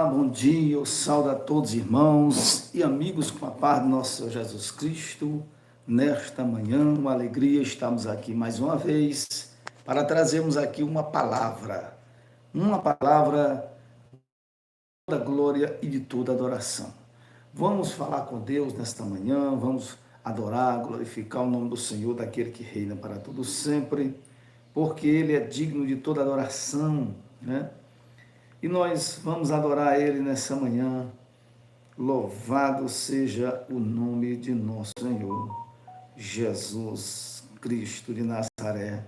Bom dia, eu saúdo a todos irmãos e amigos com a paz do nosso Senhor Jesus Cristo. Nesta manhã, uma alegria, estamos aqui mais uma vez para trazermos aqui uma palavra de toda glória e de toda adoração. Vamos falar com Deus nesta manhã, vamos adorar, glorificar o nome do Senhor, daquele que reina para todo sempre, porque Ele é digno de toda adoração, né? E nós vamos adorar Ele nessa manhã. Louvado seja o nome de nosso Senhor Jesus Cristo de Nazaré.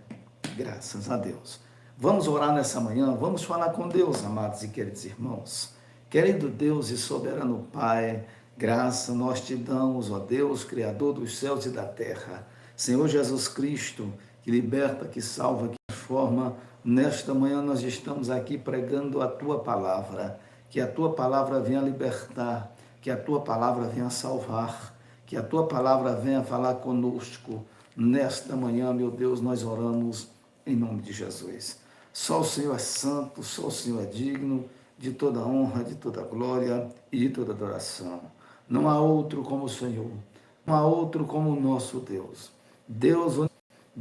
Graças a Deus. Vamos orar nessa manhã, vamos falar com Deus, amados e queridos irmãos. Querido Deus e soberano Pai, graça nós te damos, ó Deus, Criador dos céus e da terra. Senhor Jesus Cristo, que liberta, que salva, que transforma. Nesta manhã nós estamos aqui pregando a Tua palavra. Que a Tua palavra venha libertar, que a Tua palavra venha salvar, que a Tua palavra venha falar conosco. Nesta manhã, meu Deus, nós oramos em nome de Jesus. Só o Senhor é santo, só o Senhor é digno de toda honra, de toda glória e de toda adoração. Não há outro como o Senhor, não há outro como o nosso Deus.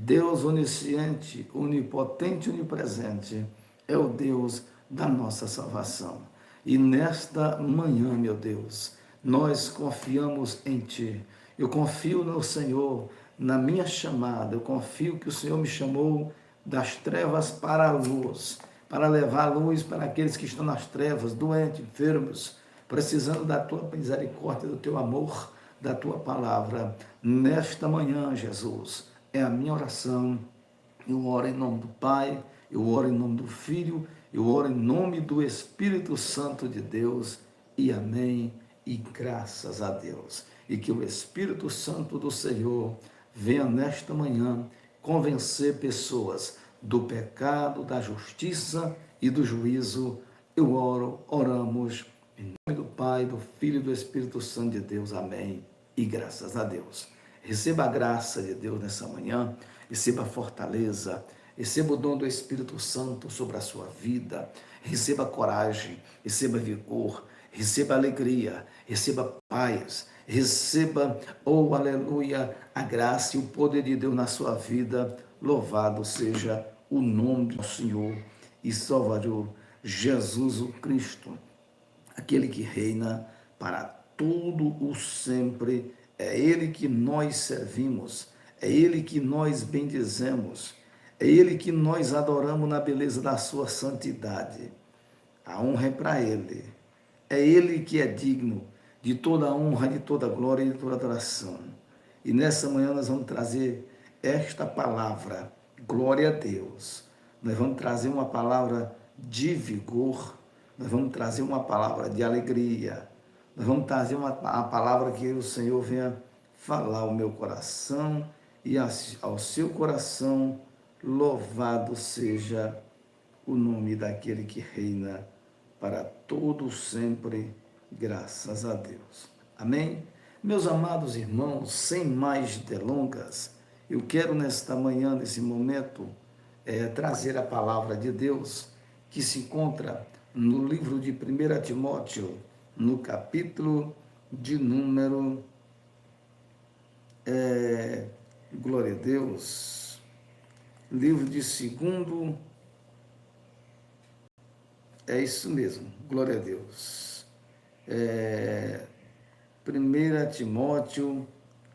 Deus onisciente, onipotente, onipresente, é o Deus da nossa salvação. E nesta manhã, meu Deus, nós confiamos em Ti. Eu confio no Senhor, na minha chamada. Eu confio que o Senhor me chamou das trevas para a luz, para levar a luz para aqueles que estão nas trevas, doentes, enfermos, precisando da Tua misericórdia, do Teu amor, da Tua palavra. Nesta manhã, Jesus, é a minha oração. Eu oro em nome do Pai, eu oro em nome do Filho, eu oro em nome do Espírito Santo de Deus. E amém, e graças a Deus. E que o Espírito Santo do Senhor venha nesta manhã convencer pessoas do pecado, da justiça e do juízo. Oramos em nome do Pai, do Filho e do Espírito Santo de Deus. Amém, e graças a Deus. Receba a graça de Deus nessa manhã, receba a fortaleza, receba o dom do Espírito Santo sobre a sua vida, receba coragem, receba vigor, receba alegria, receba paz, receba, oh aleluia, a graça e o poder de Deus na sua vida. Louvado seja o nome do Senhor e Salvador Jesus o Cristo, aquele que reina para todo o sempre. É Ele que nós servimos, é Ele que nós bendizemos, é Ele que nós adoramos na beleza da sua santidade. A honra é para Ele. É Ele que é digno de toda honra, de toda glória e de toda adoração. E nessa manhã nós vamos trazer esta palavra, glória a Deus. Nós vamos trazer uma palavra de vigor, nós vamos trazer uma palavra de alegria, nós vamos trazer uma palavra que o Senhor venha falar ao meu coração e ao seu coração. Louvado seja o nome daquele que reina para todo sempre, graças a Deus. Amém? Meus amados irmãos, sem mais delongas, eu quero nesta manhã, nesse momento, trazer a palavra de Deus que se encontra no livro de 1 Timóteo, no capítulo de número, glória a Deus, livro de segundo, é isso mesmo, glória a Deus. 1 Timóteo,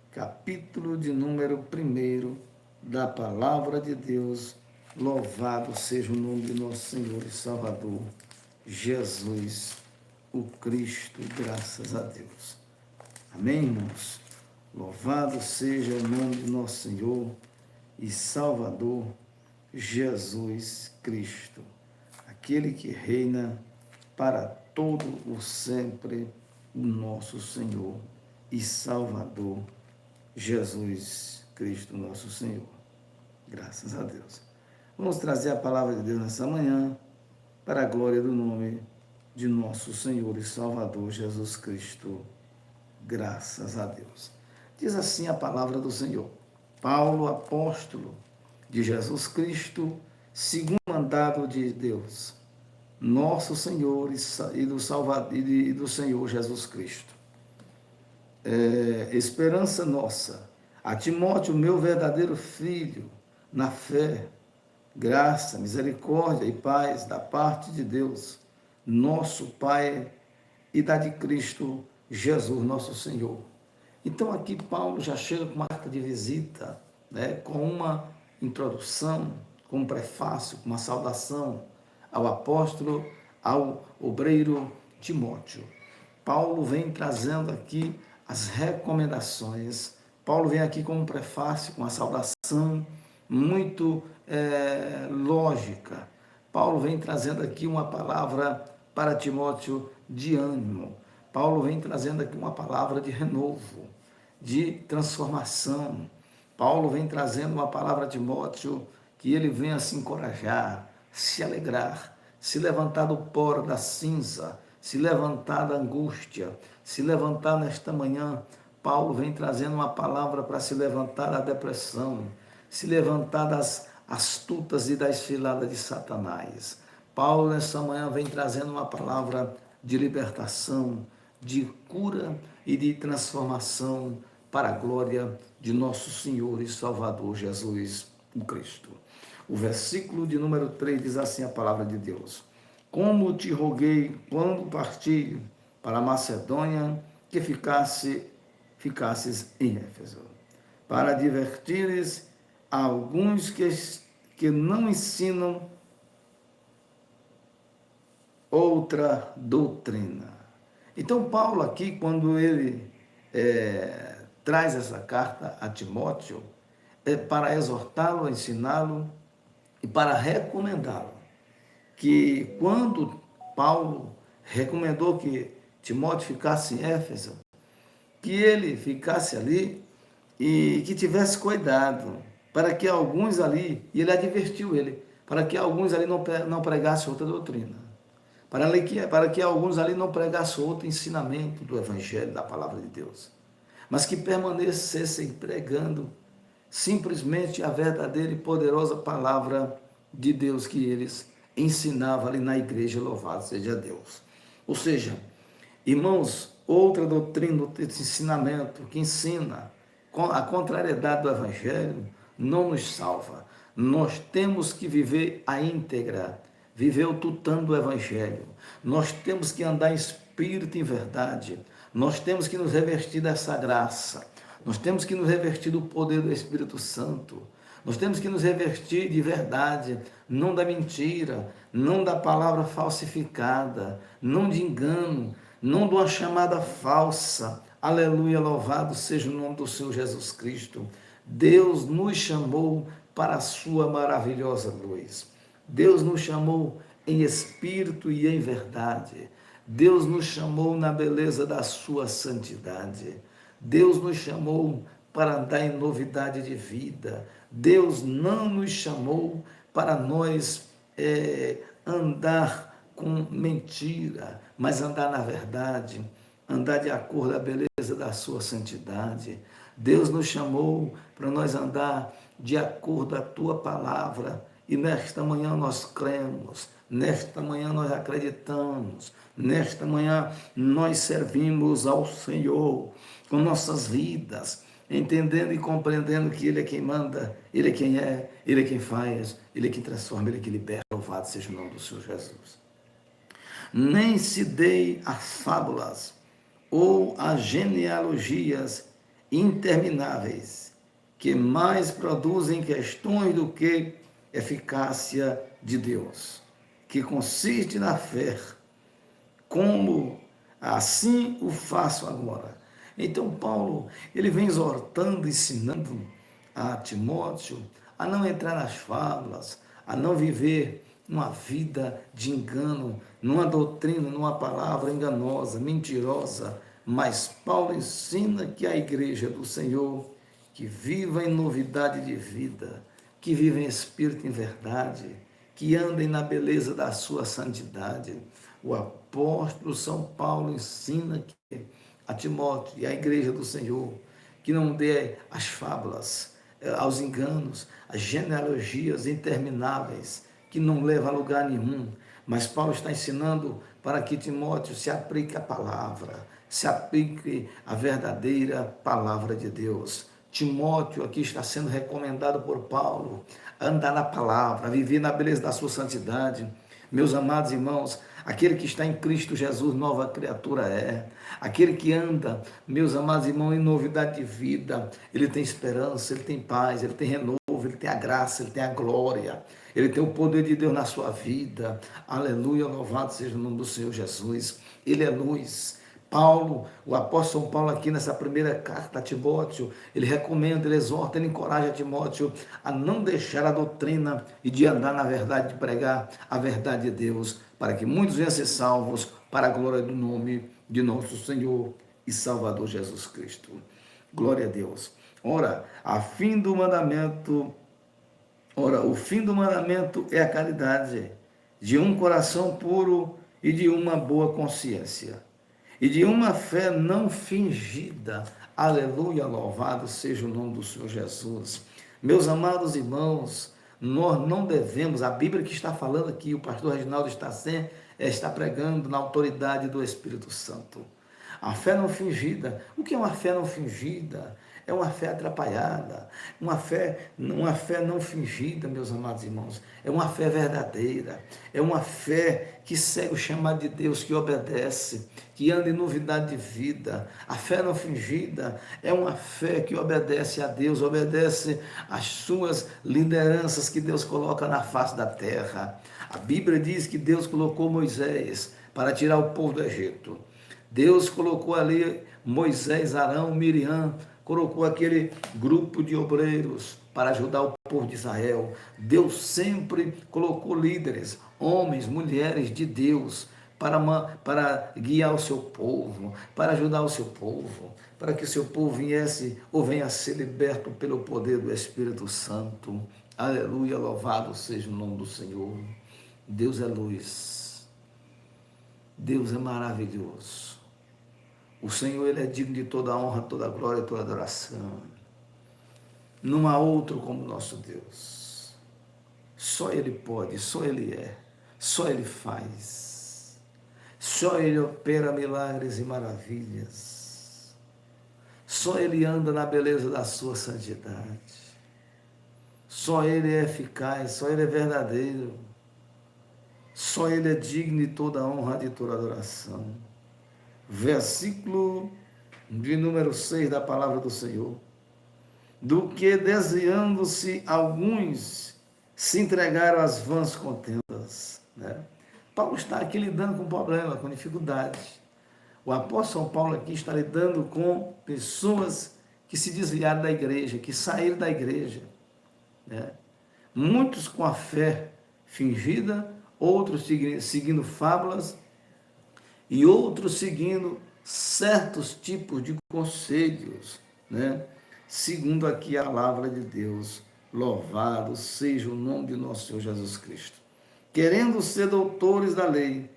capítulo de número 1 da palavra de Deus. Louvado seja o nome de nosso Senhor e Salvador, Jesus, o Cristo, graças a Deus. Amém, irmãos? Louvado seja o nome de nosso Senhor e Salvador, Jesus Cristo, aquele que reina para todo o sempre, o nosso Senhor e Salvador, Jesus Cristo, nosso Senhor. Graças a Deus. Vamos trazer a palavra de Deus nessa manhã, para a glória do nome de nosso Senhor e Salvador, Jesus Cristo. Graças a Deus. Diz assim a palavra do Senhor. Paulo, apóstolo de Jesus Cristo, segundo o mandado de Deus, nosso Senhor e do Salvador e do Senhor Jesus Cristo. Esperança nossa. A Timóteo, meu verdadeiro filho, na fé, graça, misericórdia e paz da parte de Deus, nosso Pai, e da de Cristo Jesus, nosso Senhor. Então aqui Paulo já chega com uma carta de visita, né, com uma introdução, com um prefácio, com uma saudação ao apóstolo, ao obreiro Timóteo. Paulo vem trazendo aqui as recomendações. Paulo vem aqui com um prefácio, com uma saudação muito lógica. Paulo vem trazendo aqui uma palavra para Timóteo de ânimo. Paulo vem trazendo aqui uma palavra de renovo, de transformação. Paulo vem trazendo uma palavra a Timóteo que ele venha se encorajar, se alegrar, se levantar do pó da cinza, se levantar da angústia, se levantar nesta manhã. Paulo vem trazendo uma palavra para se levantar da depressão, se levantar das astutas e das ciladas de Satanás. Paulo, nessa manhã, vem trazendo uma palavra de libertação, de cura e de transformação para a glória de nosso Senhor e Salvador Jesus o Cristo. O versículo de número 3 diz assim a palavra de Deus: como te roguei quando parti para a Macedônia, que ficasses em Éfeso, para advertires a alguns que não ensinam outra doutrina. Então, Paulo aqui, quando ele traz essa carta a Timóteo, é para exortá-lo, ensiná-lo e para recomendá-lo. Que quando Paulo recomendou que Timóteo ficasse em Éfeso, que ele ficasse ali e que tivesse cuidado, para que alguns ali, e ele advertiu ele, para que alguns ali não pregassem outra doutrina, para que alguns ali não pregassem outro ensinamento do Evangelho, da palavra de Deus, mas que permanecessem pregando simplesmente a verdadeira e poderosa palavra de Deus que eles ensinavam ali na igreja, louvado seja Deus. Ou seja, irmãos, outra doutrina, outro ensinamento que ensina a contrariedade do Evangelho não nos salva. Nós temos que viver a íntegra, viver o tutano do Evangelho. Nós temos que andar em espírito e em verdade. Nós temos que nos revestir dessa graça. Nós temos que nos revestir do poder do Espírito Santo. Nós temos que nos revestir de verdade, não da mentira, não da palavra falsificada, não de engano, não de uma chamada falsa. Aleluia, louvado seja o nome do Senhor Jesus Cristo. Deus nos chamou para a sua maravilhosa luz. Deus nos chamou em espírito e em verdade. Deus nos chamou na beleza da sua santidade. Deus nos chamou para andar em novidade de vida. Deus não nos chamou para nós andar com mentira, mas andar na verdade, andar de acordo com a beleza da sua santidade. Deus nos chamou para nós andar de acordo com a tua palavra, e nesta manhã nós cremos, nesta manhã nós acreditamos, nesta manhã nós servimos ao Senhor com nossas vidas, entendendo e compreendendo que Ele é quem manda, Ele é quem é, Ele é quem faz, Ele é quem transforma, Ele é quem liberta. Louvado seja o nome do Senhor Jesus. Nem se dei a fábulas ou a genealogias intermináveis, que mais produzem questões do que eficácia de Deus, que consiste na fé, como assim o faço agora. Então Paulo, ele vem exortando, ensinando a Timóteo a não entrar nas fábulas, a não viver uma vida de engano, numa doutrina, numa palavra enganosa, mentirosa, mas Paulo ensina que a igreja do Senhor, que viva em novidade de vida, que viva em espírito e em verdade, que andem na beleza da sua santidade. O apóstolo São Paulo ensina a Timóteo e a igreja do Senhor que não dê as fábulas, aos enganos, as genealogias intermináveis, que não levam a lugar nenhum, Mas Paulo está ensinando para que Timóteo se aplique a palavra, se aplique a verdadeira palavra de Deus. Timóteo aqui está sendo recomendado por Paulo a andar na palavra, a viver na beleza da sua santidade. Meus amados irmãos, aquele que está em Cristo Jesus, nova criatura é. Aquele que anda, meus amados irmãos, em novidade de vida, ele tem esperança, ele tem paz, ele tem renovo, ele tem a graça, ele tem a glória, ele tem o poder de Deus na sua vida. Aleluia, louvado seja o nome do Senhor Jesus. Ele é luz. Paulo, o apóstolo Paulo aqui nessa primeira carta a Timóteo, ele recomenda, ele exorta, ele encoraja Timóteo a não deixar a doutrina e de andar na verdade, de pregar a verdade de Deus, para que muitos venham a ser salvos para a glória do nome de nosso Senhor e Salvador Jesus Cristo. Glória a Deus. Ora, o fim do mandamento é a caridade, de um coração puro e de uma boa consciência, e de uma fé não fingida. Aleluia, louvado seja o nome do Senhor Jesus. Meus amados irmãos, nós não devemos, a Bíblia que está falando aqui, o pastor Reginaldo está pregando na autoridade do Espírito Santo. A fé não fingida. O que é uma fé não fingida? É uma fé atrapalhada, uma fé não fingida, meus amados irmãos. É uma fé verdadeira, é uma fé que segue o chamado de Deus, que obedece, que anda em novidade de vida. A fé não fingida é uma fé que obedece a Deus, obedece às suas lideranças que Deus coloca na face da terra. A Bíblia diz que Deus colocou Moisés para tirar o povo do Egito. Deus colocou ali Moisés, Arão, Miriam, colocou aquele grupo de obreiros para ajudar o povo de Israel. Deus sempre colocou líderes, homens, mulheres de Deus, para guiar o seu povo, para ajudar o seu povo, para que o seu povo venha a ser liberto pelo poder do Espírito Santo. Aleluia, louvado seja o nome do Senhor. Deus é luz, Deus é maravilhoso. O Senhor, Ele é digno de toda a honra, toda a glória e toda a adoração. Não há outro como nosso Deus. Só Ele pode, só Ele é, só Ele faz. Só Ele opera milagres e maravilhas. Só Ele anda na beleza da sua santidade. Só Ele é eficaz, só Ele é verdadeiro. Só Ele é digno de toda a honra, de toda a adoração. Versículo de número 6 da palavra do Senhor. Do que desviando-se alguns se entregaram às vãs contendas. Paulo está aqui lidando com problema, com dificuldade. O apóstolo Paulo aqui está lidando com pessoas que se desviaram da igreja, que saíram da igreja. Muitos com a fé fingida, outros seguindo fábulas, e outros seguindo certos tipos de conselhos, segundo aqui a palavra de Deus. Louvado seja o nome de nosso Senhor Jesus Cristo. Querendo ser doutores da lei,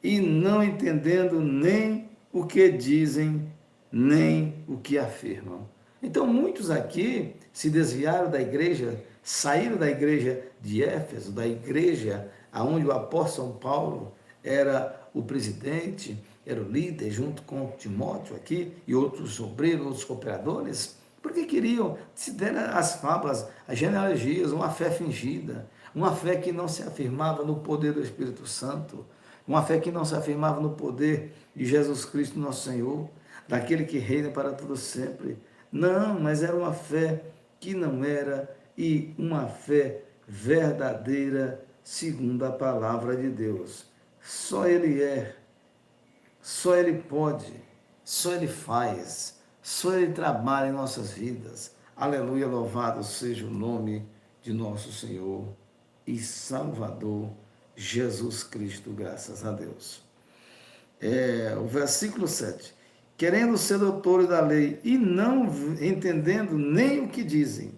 e não entendendo nem o que dizem, nem o que afirmam. Então, muitos aqui se desviaram da igreja, saíram da igreja de Éfeso, da igreja onde o apóstolo Paulo era o presidente, era o líder, junto com Timóteo aqui, e outros obreiros, outros cooperadores, porque queriam se der as fábulas, as genealogias, uma fé fingida, uma fé que não se afirmava no poder do Espírito Santo, uma fé que não se afirmava no poder de Jesus Cristo, nosso Senhor, daquele que reina para todo sempre. Não, mas era uma fé que não era, e uma fé verdadeira, segundo a palavra de Deus. Só Ele é, só Ele pode, só Ele faz, só Ele trabalha em nossas vidas. Aleluia, louvado seja o nome de nosso Senhor e Salvador Jesus Cristo, graças a Deus. O versículo 7. Querendo ser doutores da lei e não entendendo nem o que dizem,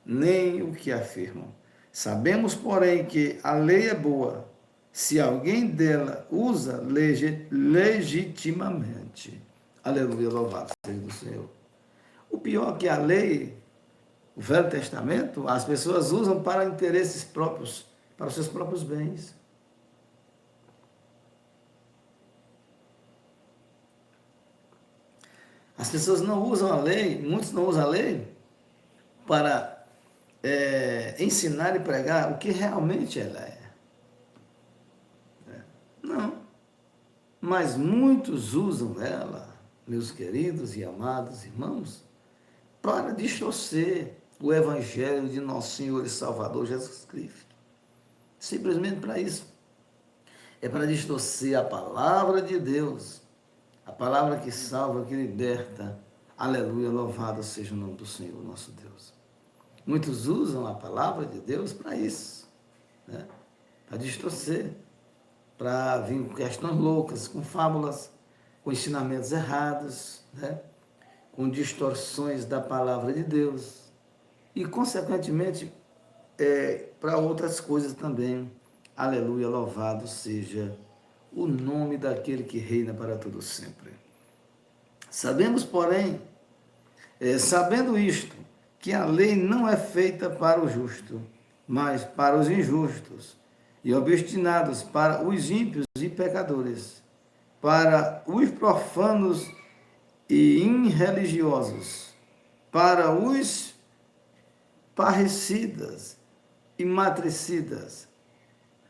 nem o que afirmam. Sabemos, porém, que a lei é boa, se alguém dela usa legitimamente. Aleluia, louvado seja o Senhor. O pior é que a lei, o Velho Testamento, as pessoas usam para interesses próprios, para os seus próprios bens. As pessoas não usam a lei, muitos não usam a lei para ensinar e pregar o que realmente ela é. Não. Mas muitos usam ela, meus queridos e amados irmãos, para distorcer o Evangelho de nosso Senhor e Salvador Jesus Cristo. Simplesmente para isso. É para distorcer a palavra de Deus, a palavra que salva, que liberta. Aleluia, louvado seja o nome do Senhor, nosso Deus. Muitos usam a palavra de Deus para isso, né? Para distorcer, para vir com questões loucas, com fábulas, com ensinamentos errados, né? Com distorções da palavra de Deus e, consequentemente, para outras coisas também. Aleluia, louvado seja o nome daquele que reina para todo sempre. Sabemos, porém, sabendo isto, que a lei não é feita para o justo, mas para os injustos, e obstinados para os ímpios e pecadores, para os profanos e irreligiosos, para os parricidas e matricidas,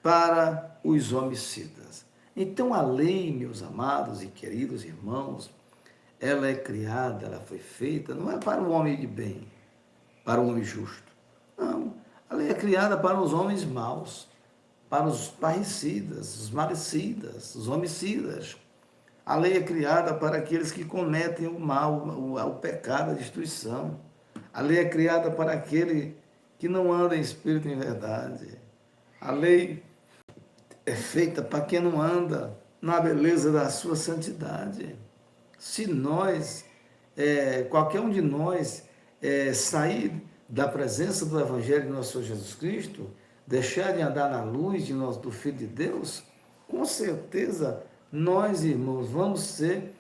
para os homicidas. Então a lei, meus amados e queridos irmãos, ela é criada, ela foi feita, não é para o homem de bem, para o homem justo. Não, a lei é criada para os homens maus, para os parricidas, os malicidas, os homicidas. A lei é criada para aqueles que cometem o mal, o pecado, a destruição. A lei é criada para aquele que não anda em espírito e em verdade. A lei é feita para quem não anda na beleza da sua santidade. Se nós, qualquer um de nós, sair da presença do Evangelho de nosso Senhor Jesus Cristo, deixar de andar na luz do Filho de Deus, com certeza nós, irmãos, vamos ser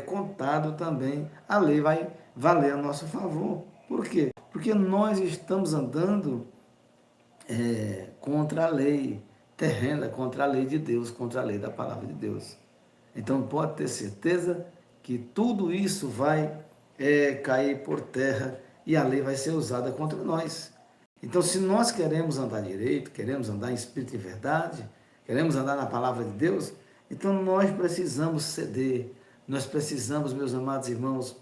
contados também. A lei vai valer a nosso favor. Por quê? Porque nós estamos andando contra a lei terrena, contra a lei de Deus, contra a lei da palavra de Deus. Então pode ter certeza que tudo isso vai cair por terra e a lei vai ser usada contra nós. Então, se nós queremos andar direito, queremos andar em espírito e verdade, queremos andar na palavra de Deus, então nós precisamos ceder, nós precisamos, meus amados irmãos,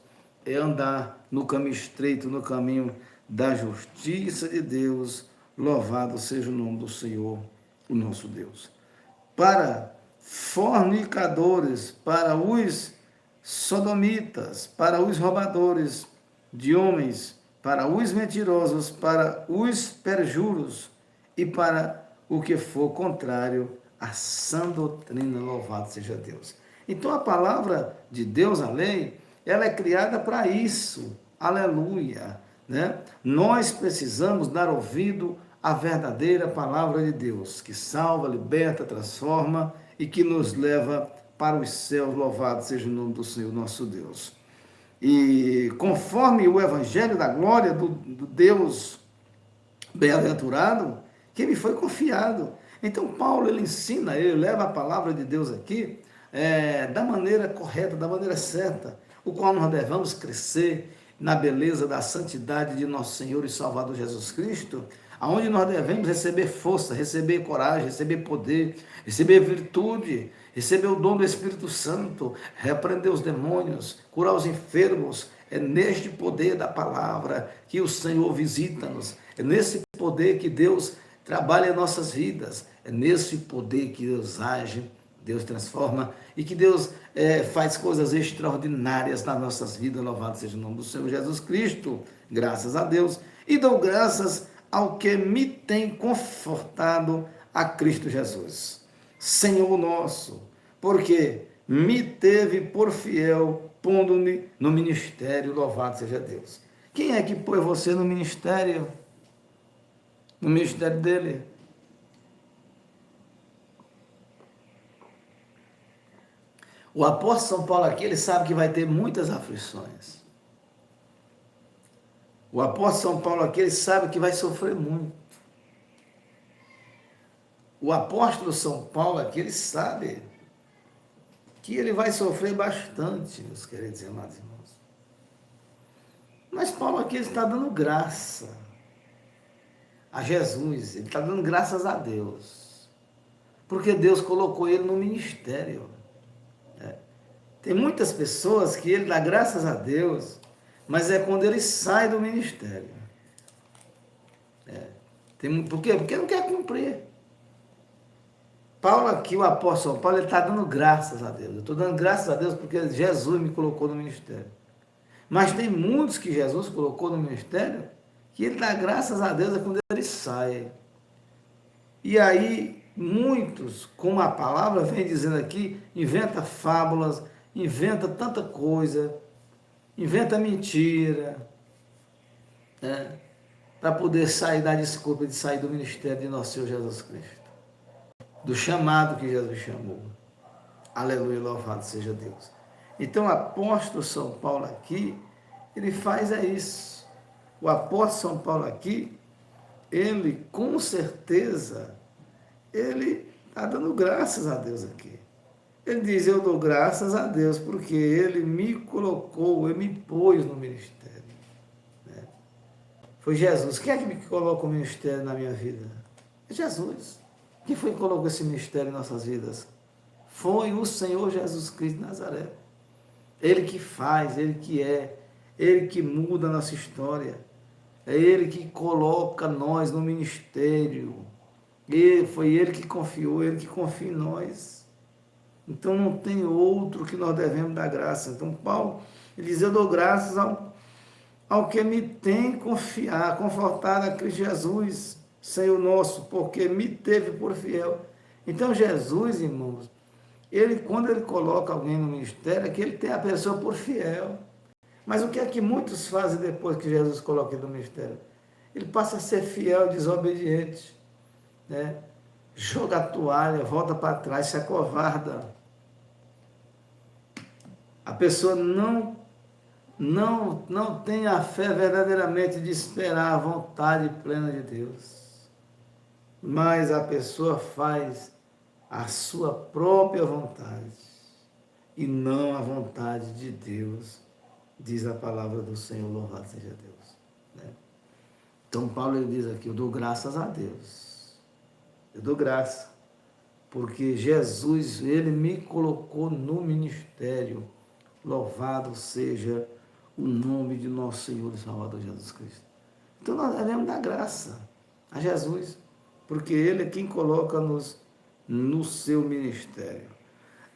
andar no caminho estreito, no caminho da justiça de Deus. Louvado seja o nome do Senhor, o nosso Deus. Para fornicadores, para os sodomitas, para os roubadores de homens, para os mentirosos, para os perjuros e para o que for contrário à sã doutrina, louvado seja Deus. Então a palavra de Deus, a lei, ela é criada para isso, aleluia, né? Nós precisamos dar ouvido à verdadeira palavra de Deus, que salva, liberta, transforma e que nos leva para os céus, louvado seja o nome do Senhor nosso Deus. E conforme o evangelho da glória do Deus bem-aventurado, que me foi confiado. Então Paulo, ele ensina, ele leva a palavra de Deus aqui da maneira correta, da maneira certa, o qual nós devemos crescer na beleza da santidade de nosso Senhor e Salvador Jesus Cristo, aonde nós devemos receber força, receber coragem, receber poder, receber virtude, receber o dom do Espírito Santo, repreender os demônios, curar os enfermos. É neste poder da palavra que o Senhor visita-nos, é nesse poder que Deus trabalha em nossas vidas, é nesse poder que Deus age, Deus transforma e que Deus faz coisas extraordinárias nas nossas vidas. Louvado seja o nome do Senhor Jesus Cristo, graças a Deus, e dou graças ao que me tem confortado a Cristo Jesus, Senhor nosso, porque me teve por fiel, pondo-me no ministério, louvado seja Deus. Quem é que pôs você no ministério? No ministério dele? O apóstolo São Paulo aqui, ele sabe que vai ter muitas aflições. O apóstolo São Paulo aqui, ele sabe que vai sofrer muito. O apóstolo São Paulo aqui, ele sabe que ele vai sofrer bastante, meus queridos e amados irmãos. Mas Paulo aqui ele está dando graça a Jesus, ele está dando graças a Deus, porque Deus colocou ele no ministério. Tem muitas pessoas que ele dá graças a Deus, mas é quando ele sai do ministério. Por quê? Porque não quer cumprir. Paulo aqui, o apóstolo Paulo, ele está dando graças a Deus. Eu estou dando graças a Deus porque Jesus me colocou no ministério. Mas tem muitos que Jesus colocou no ministério que ele dá graças a Deus é quando ele sai. E aí, muitos, como a palavra vem dizendo aqui, inventa fábulas, inventa tanta coisa, inventa mentira, né, para poder sair da desculpa de sair do ministério de nosso Senhor Jesus Cristo, do chamado que Jesus chamou. Aleluia, louvado seja Deus. Então, o apóstolo São Paulo aqui, ele faz isso. O apóstolo São Paulo aqui, ele, com certeza, ele está dando graças a Deus aqui. Ele diz, eu dou graças a Deus, porque ele me colocou, ele me pôs no ministério. Né? Foi Jesus. Quem é que me colocou o ministério na minha vida? É Jesus. Quem foi que colocou esse ministério em nossas vidas? Foi o Senhor Jesus Cristo de Nazaré. Ele que faz, ele que é, ele que muda a nossa história. É ele que coloca nós no ministério. Foi ele que confiou, ele que confia em nós. Então não tem outro que nós devemos dar graça. Então Paulo, ele diz, eu dou graças ao que me tem confortado a Cristo Jesus, Senhor nosso, porque me teve por fiel. Então Jesus, irmãos, quando ele coloca alguém no ministério, é que ele tem a pessoa por fiel. Mas o que é que muitos fazem depois que Jesus coloca ele no ministério? Ele passa a ser fiel e desobediente, né? Joga a toalha, volta para trás, se acovarda. A pessoa não tem a fé verdadeiramente de esperar a vontade plena de Deus. Mas a pessoa faz a sua própria vontade e não a vontade de Deus, diz a palavra do Senhor, louvado seja Deus. Né? Então Paulo ele diz aqui, eu dou graças a Deus. Eu dou graça, porque Jesus, ele me colocou no ministério. Louvado seja o nome de nosso Senhor e Salvador Jesus Cristo. Então nós devemos dar graça a Jesus, porque ele é quem coloca-nos no seu ministério.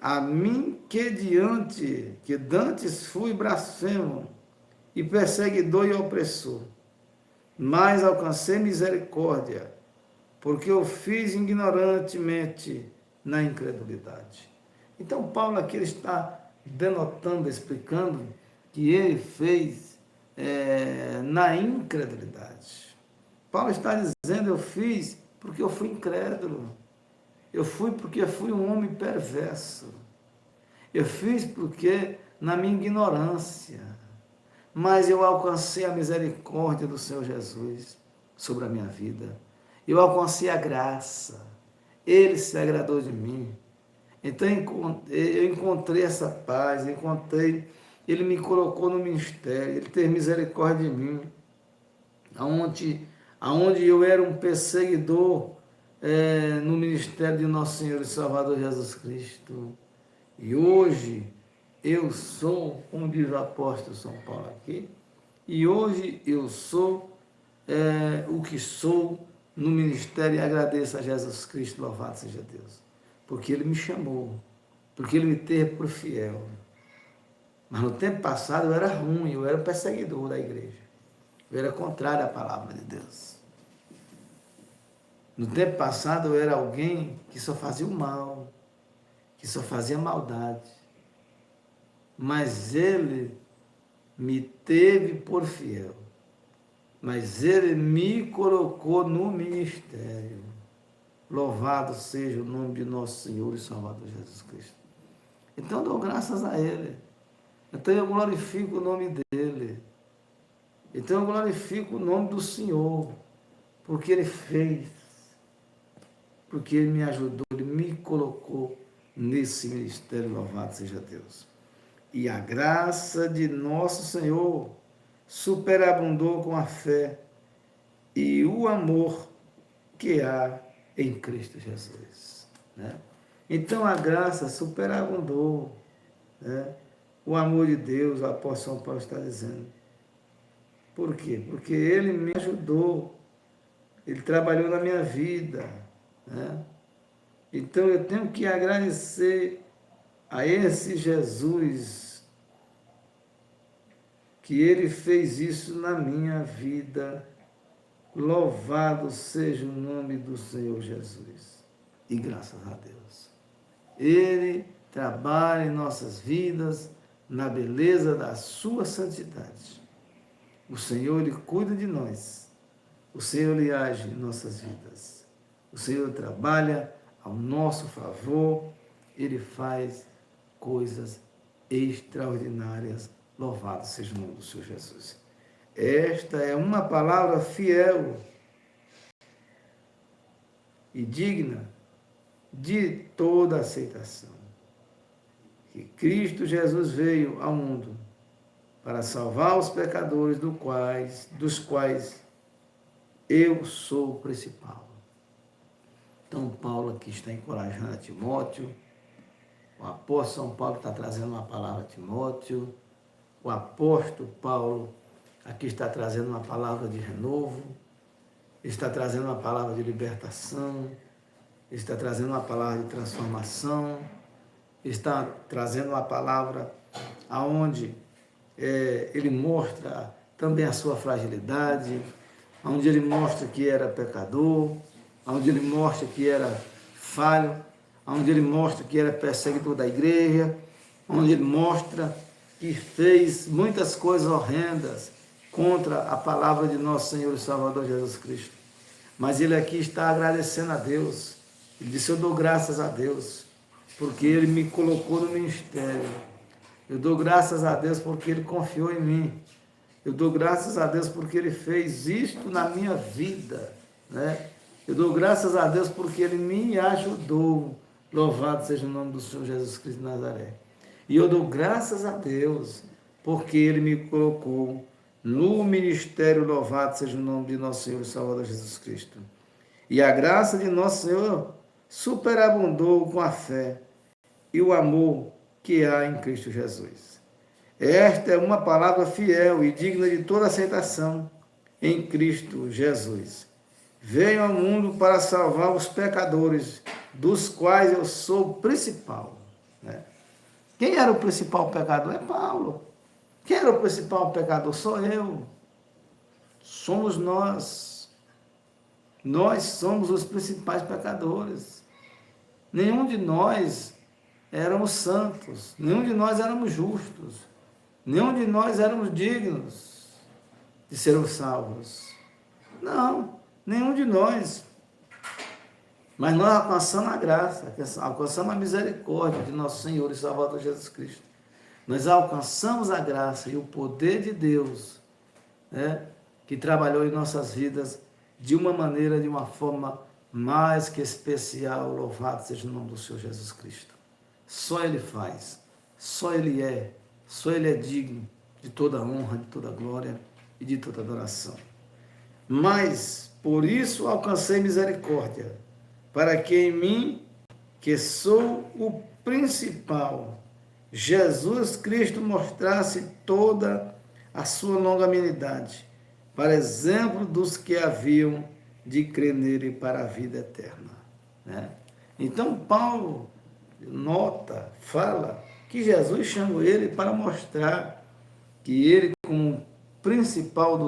A mim que dantes fui blasfemo e perseguidor e opressor, mas alcancei misericórdia, porque eu fiz ignorantemente na incredulidade. Então Paulo aqui ele está denotando, explicando que ele fez na incredulidade. Paulo está dizendo, eu fiz porque eu fui incrédulo. Eu fui porque eu fui um homem perverso. Eu fiz porque na minha ignorância. Mas eu alcancei a misericórdia do Senhor Jesus sobre a minha vida. Eu alcancei a graça. Ele se agradou de mim. Então eu encontrei essa paz, ele me colocou no ministério, ele teve misericórdia de mim, aonde eu era um perseguidor no ministério de nosso Senhor e Salvador Jesus Cristo. E hoje eu sou, como diz o apóstolo São Paulo aqui, e hoje eu sou o que sou no ministério e agradeço a Jesus Cristo, louvado seja Deus. Porque ele me chamou, porque ele me teve por fiel. Mas no tempo passado eu era ruim, eu era perseguidor da igreja. Eu era contrário à palavra de Deus. No tempo passado eu era alguém que só fazia o mal, que só fazia maldade. Mas ele me teve por fiel. Mas ele me colocou no ministério. Louvado seja o nome de nosso Senhor e Salvador Jesus Cristo. Então eu dou graças a ele. Então eu glorifico o nome dele. Então eu glorifico o nome do Senhor. Porque ele fez. Porque ele me ajudou, ele me colocou nesse ministério. Louvado seja Deus. E a graça de nosso Senhor superabundou com a fé e o amor que há em Cristo Jesus. Né? Então a graça superabundou. Né? O amor de Deus, o apóstolo São Paulo está dizendo. Por quê? Porque ele me ajudou, ele trabalhou na minha vida. Né? Então eu tenho que agradecer a esse Jesus, que ele fez isso na minha vida. Louvado seja o nome do Senhor Jesus. E graças a Deus. Ele trabalha em nossas vidas na beleza da sua santidade. O Senhor, ele cuida de nós. O Senhor, ele age em nossas vidas. O Senhor trabalha ao nosso favor. Ele faz coisas extraordinárias. Louvado seja o nome do Senhor Jesus. Esta é uma palavra fiel e digna de toda aceitação. Que Cristo Jesus veio ao mundo para salvar os pecadores, dos quais eu sou o principal. Então, Paulo aqui está encorajando a Timóteo. O apóstolo São Paulo está trazendo uma palavra a Timóteo. O apóstolo Paulo aqui está trazendo uma palavra de renovo, está trazendo uma palavra de libertação, está trazendo uma palavra de transformação, está trazendo uma palavra aonde ele mostra também a sua fragilidade, onde ele mostra que era pecador, onde ele mostra que era falho, onde ele mostra que era perseguidor da igreja, onde ele mostra que fez muitas coisas horrendas contra a palavra de nosso Senhor e Salvador Jesus Cristo. Mas ele aqui está agradecendo a Deus. Ele disse, eu dou graças a Deus, porque ele me colocou no ministério. Eu dou graças a Deus porque ele confiou em mim. Eu dou graças a Deus porque ele fez isto na minha vida. Né? Eu dou graças a Deus porque ele me ajudou. Louvado seja o nome do Senhor Jesus Cristo de Nazaré. E eu dou graças a Deus porque ele me colocou no ministério. Louvado seja o nome de nosso Senhor e Salvador Jesus Cristo. E a graça de nosso Senhor superabundou com a fé e o amor que há em Cristo Jesus. Esta é uma palavra fiel e digna de toda aceitação em Cristo Jesus. Veio ao mundo para salvar os pecadores, dos quais eu sou o principal. Né? Quem era o principal pecador? É Paulo. Quem era o principal pecador? Sou eu. Somos nós. Nós somos os principais pecadores. Nenhum de nós éramos santos. Nenhum de nós éramos justos. Nenhum de nós éramos dignos de sermos salvos. Não, nenhum de nós. Mas nós alcançamos a graça, alcançamos a misericórdia de nosso Senhor e Salvador Jesus Cristo. Nós alcançamos a graça e o poder de Deus, né, que trabalhou em nossas vidas de uma maneira, de uma forma mais que especial. Louvado seja o nome do Senhor Jesus Cristo. Só Ele faz, só Ele é digno de toda honra, de toda glória e de toda adoração. Mas, por isso, alcancei misericórdia, para que em mim, que sou o principal, Jesus Cristo mostrasse toda a sua longanimidade, para exemplo dos que haviam de crer nele para a vida eterna. Né? Então, Paulo fala que Jesus chamou ele para mostrar que ele, como principal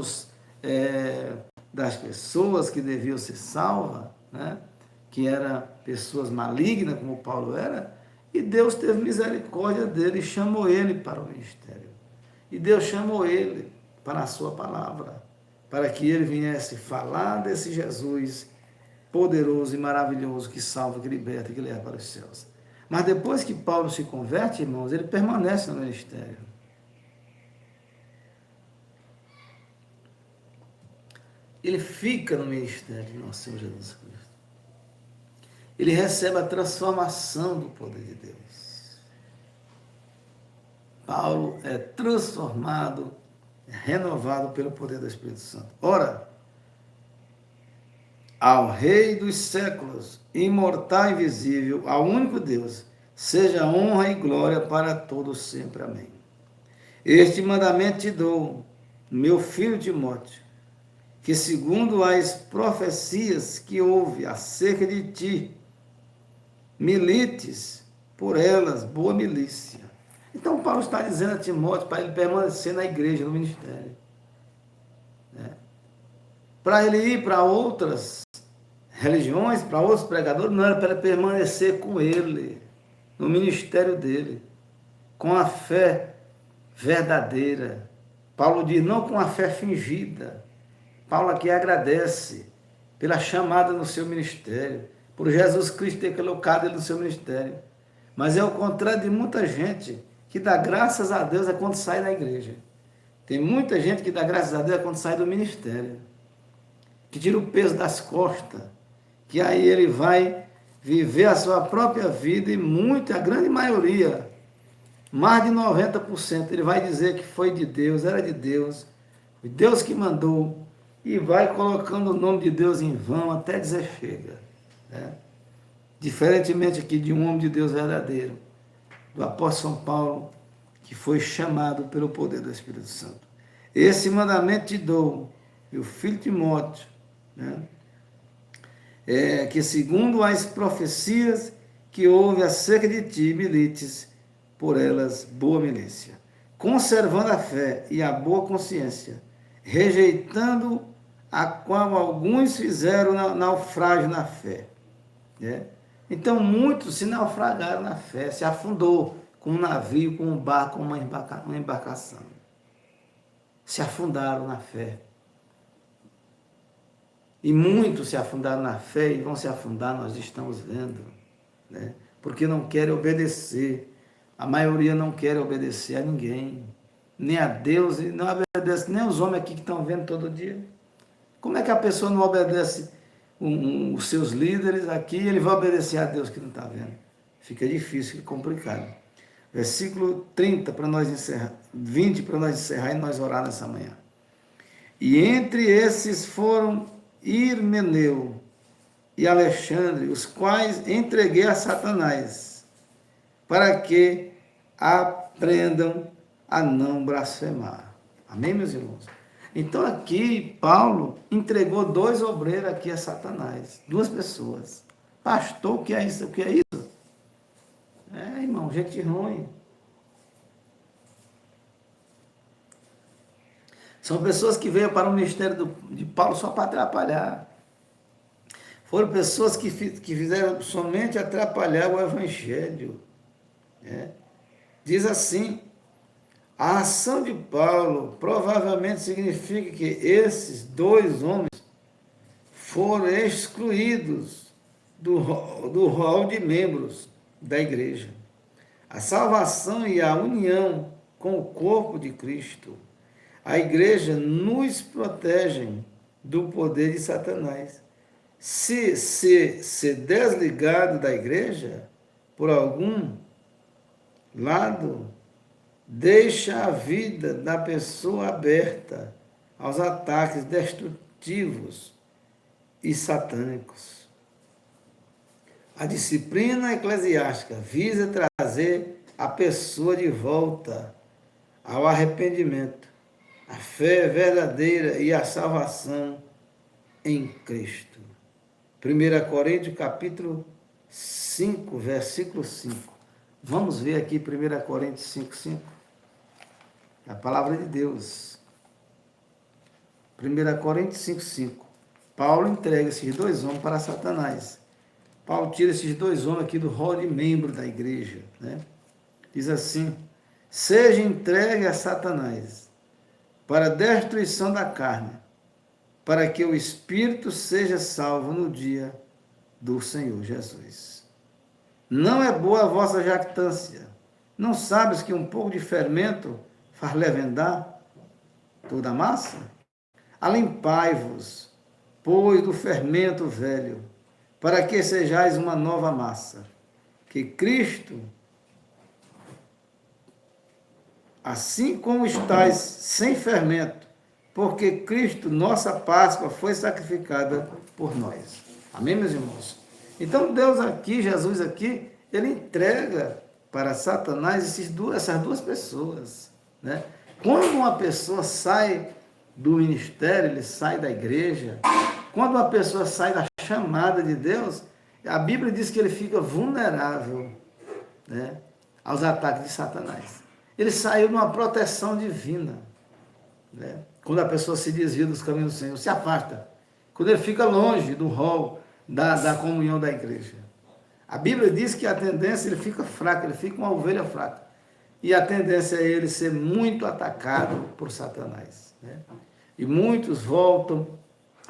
das pessoas que deviam ser salvas, né? Que eram pessoas malignas, como Paulo era, e Deus teve misericórdia dele e chamou ele para o ministério. E Deus chamou ele para a sua palavra, para que ele viesse falar desse Jesus poderoso e maravilhoso que salva, que liberta, que leva para os céus. Mas depois que Paulo se converte, irmãos, ele permanece no ministério. Ele fica no ministério de nosso Senhor Jesus Cristo. Ele recebe a transformação do poder de Deus. Paulo é transformado renovado pelo poder do Espírito Santo. Ora, ao Rei dos séculos, imortal e invisível, ao único Deus, seja honra e glória para todos sempre. Amém. Este mandamento te dou, meu filho Timóteo, que segundo as profecias que houve acerca de ti, milites por elas, boa milícia. Então Paulo está dizendo a Timóteo para ele permanecer na igreja, no ministério. Para ele ir para outras religiões, para outros pregadores, não era para ele permanecer com ele, no ministério dele, com a fé verdadeira. Paulo diz, não com a fé fingida. Paulo aqui agradece pela chamada no seu ministério, por Jesus Cristo ter colocado ele no seu ministério. Mas é o contrário de muita gente que dá graças a Deus é quando sai da igreja. Tem muita gente que dá graças a Deus é quando sai do ministério, que tira o peso das costas, que aí ele vai viver a sua própria vida e a grande maioria, mais de 90%, ele vai dizer que foi de Deus, era de Deus, foi Deus que mandou, e vai colocando o nome de Deus em vão até dizer chega. Né? Diferentemente aqui de um homem de Deus verdadeiro, do apóstolo São Paulo, que foi chamado pelo poder do Espírito Santo. Esse mandamento te dou, meu filho Timóteo, né? Que segundo as profecias que houve acerca de ti, milites por elas boa milícia, conservando a fé e a boa consciência, rejeitando a qual alguns fizeram naufrágio na fé. Né? Então muitos se naufragaram na fé, se afundou com um navio, com um barco, com uma embarcação. Se afundaram na fé. E muitos se afundaram na fé e vão se afundar, nós estamos vendo, né? Porque não querem obedecer. A maioria não quer obedecer a ninguém, nem a Deus, e não obedece nem os homens aqui que estão vendo todo dia. Como é que a pessoa não obedece os seus líderes aqui e ele vai obedecer a Deus que não está vendo? Fica difícil, fica complicado. Versículo 30 para nós encerrar, 20 para nós encerrar e nós orar nessa manhã. E entre esses foram Irmeneu e Alexandre, os quais entreguei a Satanás, para que aprendam a não blasfemar. Amém, meus irmãos? Então aqui, Paulo entregou 2 obreiros aqui a Satanás, 2 pessoas. Pastor, o que é isso? O que é isso? Irmão, gente ruim. São pessoas que veio para o ministério de Paulo só para atrapalhar. Foram pessoas que fizeram somente atrapalhar o evangelho. Né? Diz assim, a ação de Paulo provavelmente significa que esses 2 homens foram excluídos do rol de membros da igreja. A salvação e a união com o corpo de Cristo. A igreja nos protege do poder de Satanás. Se desligado da igreja, por algum lado, deixa a vida da pessoa aberta aos ataques destrutivos e satânicos. A disciplina eclesiástica visa trazer a pessoa de volta ao arrependimento, a fé verdadeira e a salvação em Cristo. 1 Coríntios capítulo 5, versículo 5. Vamos ver aqui 1 Coríntios 5, 5. A palavra de Deus. 1 Coríntios 5, 5. Paulo entrega esses 2 homens para Satanás. Paulo tira esses 2 homens aqui do rol de membro da igreja. Né? Diz assim, seja entregue a Satanás para a destruição da carne, para que o Espírito seja salvo no dia do Senhor Jesus. Não é boa a vossa jactância. Não sabes que um pouco de fermento faz levedar toda a massa? Alimpai-vos, pois, do fermento velho, para que sejais uma nova massa, que Cristo assim como estáis sem fermento, porque Cristo, nossa Páscoa, foi sacrificada por nós. Amém, meus irmãos? Então Deus aqui, Jesus aqui, ele entrega para Satanás essas duas pessoas, né? Quando uma pessoa sai do ministério, ele sai da igreja, quando uma pessoa sai da chamada de Deus, a Bíblia diz que ele fica vulnerável, né, aos ataques de Satanás. Ele saiu de uma proteção divina, né? Quando a pessoa se desvia dos caminhos do Senhor, se afasta, quando ele fica longe do rol da comunhão da igreja. A Bíblia diz que a tendência, ele fica fraco, ele fica uma ovelha fraca. E a tendência é ele ser muito atacado por Satanás, né? E muitos voltam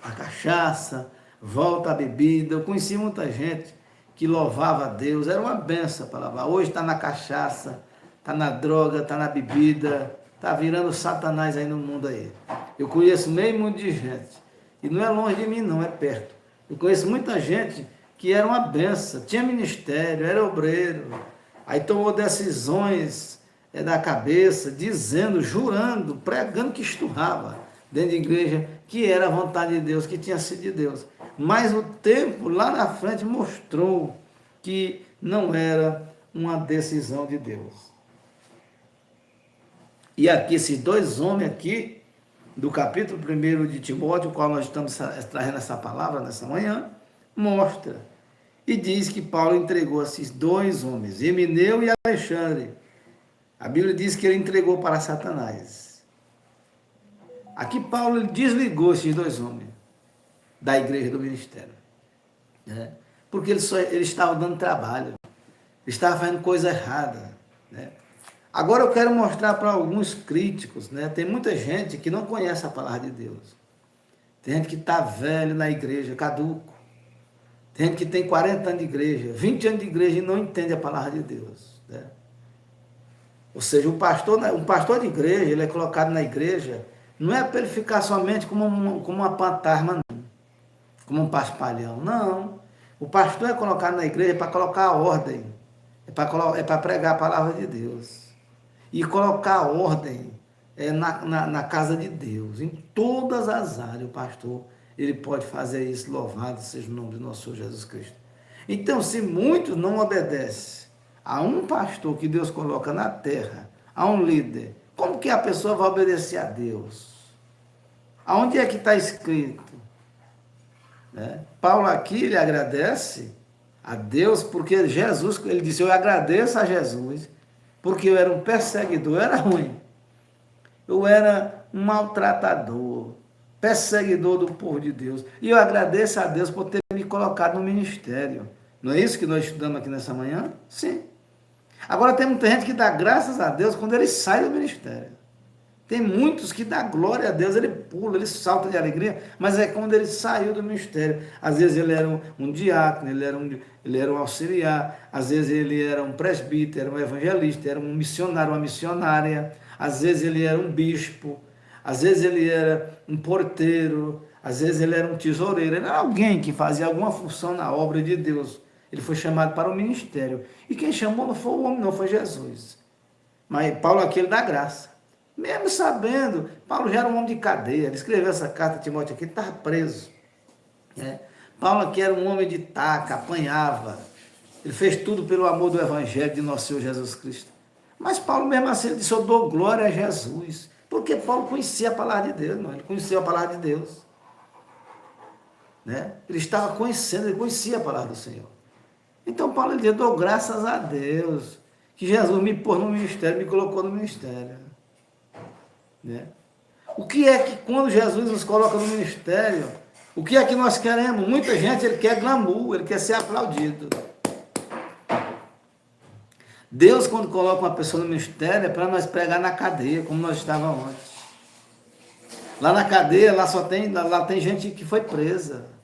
à cachaça, voltam à bebida. Eu conheci muita gente que louvava a Deus, era uma benção para louvar. Hoje está na cachaça, está na droga, está na bebida, está virando Satanás aí no mundo aí. Eu conheço meio mundo de gente, e não é longe de mim não, é perto. Eu conheço muita gente que era uma benção, tinha ministério, era obreiro, aí tomou decisões da cabeça, dizendo, jurando, pregando que esturrava dentro de igreja, que era a vontade de Deus, que tinha sido de Deus. Mas o tempo lá na frente mostrou que não era uma decisão de Deus. E aqui, esses dois homens aqui, do capítulo 1 de Timóteo, o qual nós estamos trazendo essa palavra nessa manhã, mostra. E diz que Paulo entregou esses dois homens, Emineu e Alexandre. A Bíblia diz que ele entregou para Satanás. Aqui Paulo desligou esses dois homens da igreja, do ministério, né? Porque ele estava dando trabalho, ele estava fazendo coisa errada, né? Agora eu quero mostrar para alguns críticos, né? Tem muita gente que não conhece a palavra de Deus. Tem gente que está velho na igreja, caduco. Tem gente que tem 40 anos de igreja, 20 anos de igreja e não entende a palavra de Deus, né? Ou seja, um pastor de igreja, ele é colocado na igreja, não é para ele ficar somente como uma pantasma, não, como um paspalhão, não. O pastor é colocado na igreja para colocar a ordem, é para pregar a palavra de Deus. E colocar a ordem na casa de Deus, em todas as áreas, o pastor, ele pode fazer isso, louvado seja o nome do nosso Senhor Jesus Cristo. Então, se muitos não obedecem a um pastor que Deus coloca na terra, a um líder, como que a pessoa vai obedecer a Deus? Aonde é que está escrito? Né? Paulo aqui, ele agradece a Deus, porque Jesus, ele disse, eu agradeço a Jesus, porque eu era um perseguidor, eu era ruim, eu era um maltratador, perseguidor do povo de Deus, e eu agradeço a Deus por ter me colocado no ministério. Não é isso que nós estudamos aqui nessa manhã? Sim. Agora tem muita gente que dá graças a Deus quando ele sai do ministério. Tem muitos que dá glória a Deus, ele pula, ele salta de alegria, mas é quando ele saiu do ministério. Às vezes ele era um diácono, ele era um auxiliar, às vezes ele era um presbítero, era um evangelista, era um missionário, uma missionária, às vezes ele era um bispo, às vezes ele era um porteiro, às vezes ele era um tesoureiro, ele era alguém que fazia alguma função na obra de Deus. Ele foi chamado para o ministério. E quem chamou não foi o homem, não, foi Jesus. Mas Paulo aqui, ele dá graça. Mesmo sabendo, Paulo já era um homem de cadeia. Ele escreveu essa carta a Timóteo aqui, ele estava preso, né? Paulo aqui era um homem de taca, apanhava. Ele fez tudo pelo amor do evangelho de nosso Senhor Jesus Cristo. Mas Paulo mesmo assim, ele disse, eu dou glória a Jesus. Porque Paulo conhecia a palavra de Deus, não? Ele conhecia a palavra de Deus, né? Ele estava conhecendo, ele conhecia a palavra do Senhor. Então Paulo ele disse, dou graças a Deus, que Jesus me pôs no ministério, me colocou no ministério, né? O que é que quando Jesus nos coloca no ministério, o que é que nós queremos? Muita gente, ele quer glamour, ele quer ser aplaudido. Deus, quando coloca uma pessoa no ministério, é para nós pregar na cadeia, como nós estávamos antes. Lá na cadeia, lá tem gente que foi presa.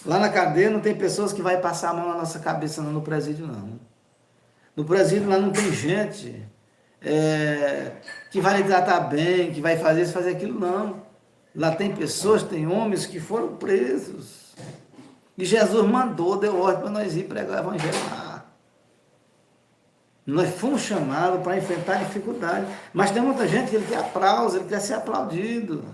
Lá na cadeia não tem pessoas que vai passar a mão na nossa cabeça, não, no presídio, não. No presídio lá não tem gente que vai lhe tratar bem, que vai fazer isso, fazer aquilo, não. Lá tem pessoas, tem homens que foram presos. E Jesus mandou, deu ordem para nós ir pregar o evangelho lá. Nós fomos chamados para enfrentar dificuldade. Mas tem muita gente que ele quer aplauso, ele quer ser aplaudido.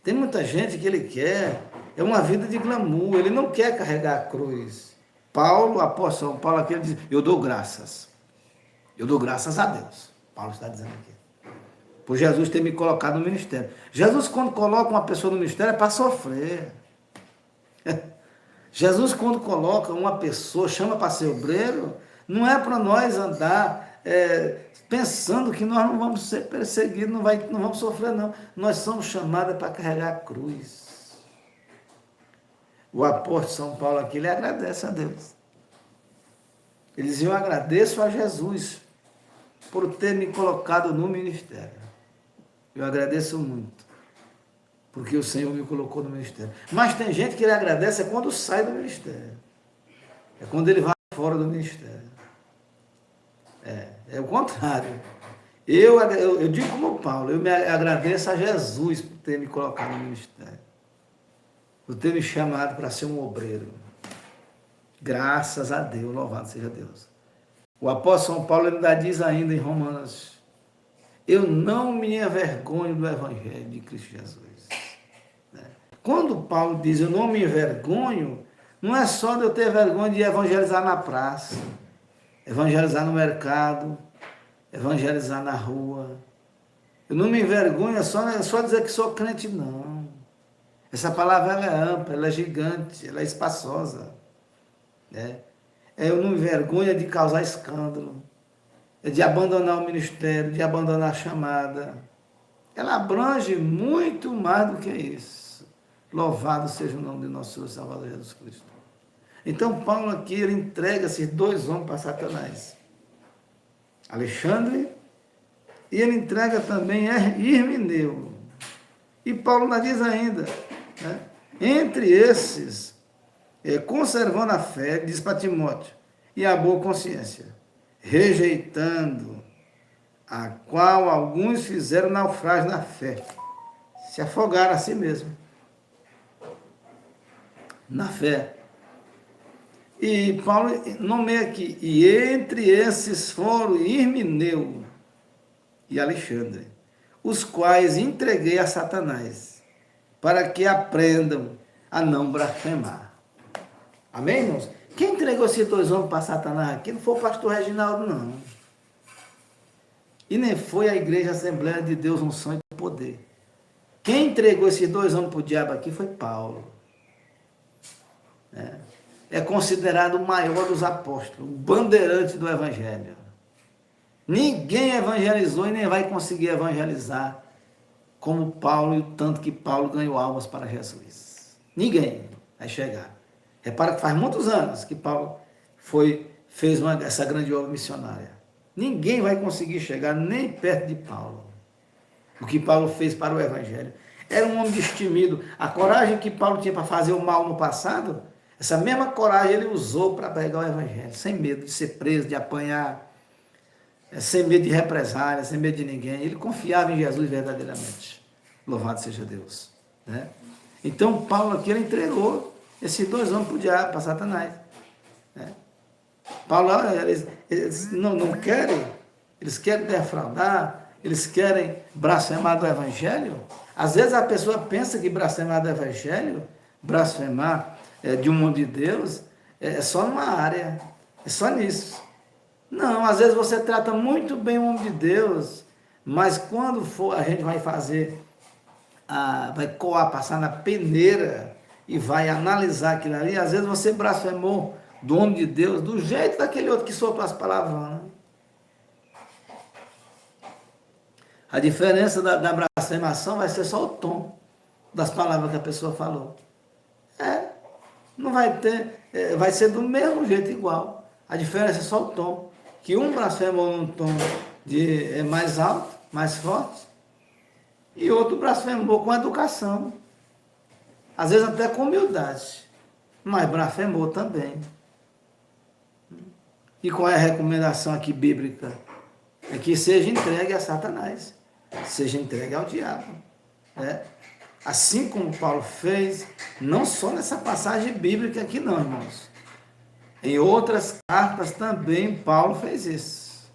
Tem muita gente que ele quer, é uma vida de glamour, ele não quer carregar a cruz. Paulo, apóstolo Paulo aqui, ele diz, eu dou graças a Deus. Paulo está dizendo aqui. Por Jesus ter me colocado no ministério. Jesus, quando coloca uma pessoa no ministério, é para sofrer. Jesus, quando coloca uma pessoa, chama para ser obreiro, não é para nós andar pensando que nós não vamos ser perseguidos, não vamos sofrer, não. Nós somos chamados para carregar a cruz. O apóstolo São Paulo aqui, ele agradece a Deus. Ele diz, eu agradeço a Jesus por ter me colocado no ministério. Eu agradeço muito, porque o Senhor me colocou no ministério. Mas tem gente que ele agradece quando sai do ministério. É quando ele vai fora do ministério. É o contrário. Eu digo como Paulo, eu me agradeço a Jesus por ter me colocado no ministério. Por ter me chamado para ser um obreiro. Graças a Deus, louvado seja Deus. O apóstolo São Paulo ainda diz ainda em Romanos, eu não me envergonho do Evangelho de Cristo Jesus. Quando Paulo diz, eu não me envergonho, não é só de eu ter vergonha de evangelizar na praça, evangelizar no mercado, evangelizar na rua. Eu não me envergonho, é só dizer que sou crente, não. Essa palavra ela é ampla, ela é gigante, ela é espaçosa. Eu não me envergonho de causar escândalo, de abandonar o ministério, de abandonar a chamada. Ela abrange muito mais do que isso. Louvado seja o nome de nosso Senhor Salvador Jesus Cristo. Então Paulo aqui, ele entrega esses dois homens para Satanás. Alexandre, e ele entrega também Himeneu. E Paulo ainda diz ainda, entre esses, conservando a fé, diz para Timóteo, e a boa consciência, rejeitando a qual alguns fizeram naufrágio na fé, se afogaram a si mesmo, na fé. E Paulo nomeia aqui, e entre esses foram Himeneu e Alexandre, os quais entreguei a Satanás, para que aprendam a não blasfemar. Amém, irmãos? Quem entregou esses dois homens para Satanás aqui não foi o pastor Reginaldo, não. E nem foi a Igreja Assembleia de Deus Unção e Poder. Quem entregou esses dois homens para o diabo aqui foi Paulo. É considerado o maior dos apóstolos, o bandeirante do Evangelho. Ninguém evangelizou e nem vai conseguir evangelizar como Paulo e o tanto que Paulo ganhou almas para Jesus. Ninguém vai chegar. Repara que faz muitos anos que Paulo fez essa grande obra missionária. Ninguém vai conseguir chegar nem perto de Paulo. O que Paulo fez para o Evangelho. Era um homem destemido. A coragem que Paulo tinha para fazer o mal no passado, essa mesma coragem ele usou para pregar o Evangelho, sem medo de ser preso, de apanhar, sem medo de represália, sem medo de ninguém. Ele confiava em Jesus verdadeiramente. Louvado seja Deus. Então, Paulo aqui, ele entregou esses dois homens para o diabo, para Satanás. Paulo, eles não querem, eles querem defraudar, eles querem blasfemar do Evangelho. Às vezes a pessoa pensa que blasfemar do Evangelho, blasfemar de um homem de Deus, é só numa área, é só nisso. Não, às vezes você trata muito bem o homem de Deus, mas quando a gente vai fazer, vai passar na peneira e vai analisar aquilo ali, às vezes você blasfemou do homem de Deus, do jeito daquele outro que soltou as palavras. A diferença da blasfemação vai ser só o tom das palavras que a pessoa falou. Não vai ter, vai ser do mesmo jeito, igual. A diferença é só o tom. Que um blasfemou num tom mais alto, mais forte, e outro blasfemou com educação. Às vezes até com humildade, mas blasfemou também. E qual é a recomendação aqui bíblica? É que seja entregue a Satanás, seja entregue ao diabo. Assim como Paulo fez, não só nessa passagem bíblica aqui não, irmãos. Em outras cartas também Paulo fez isso.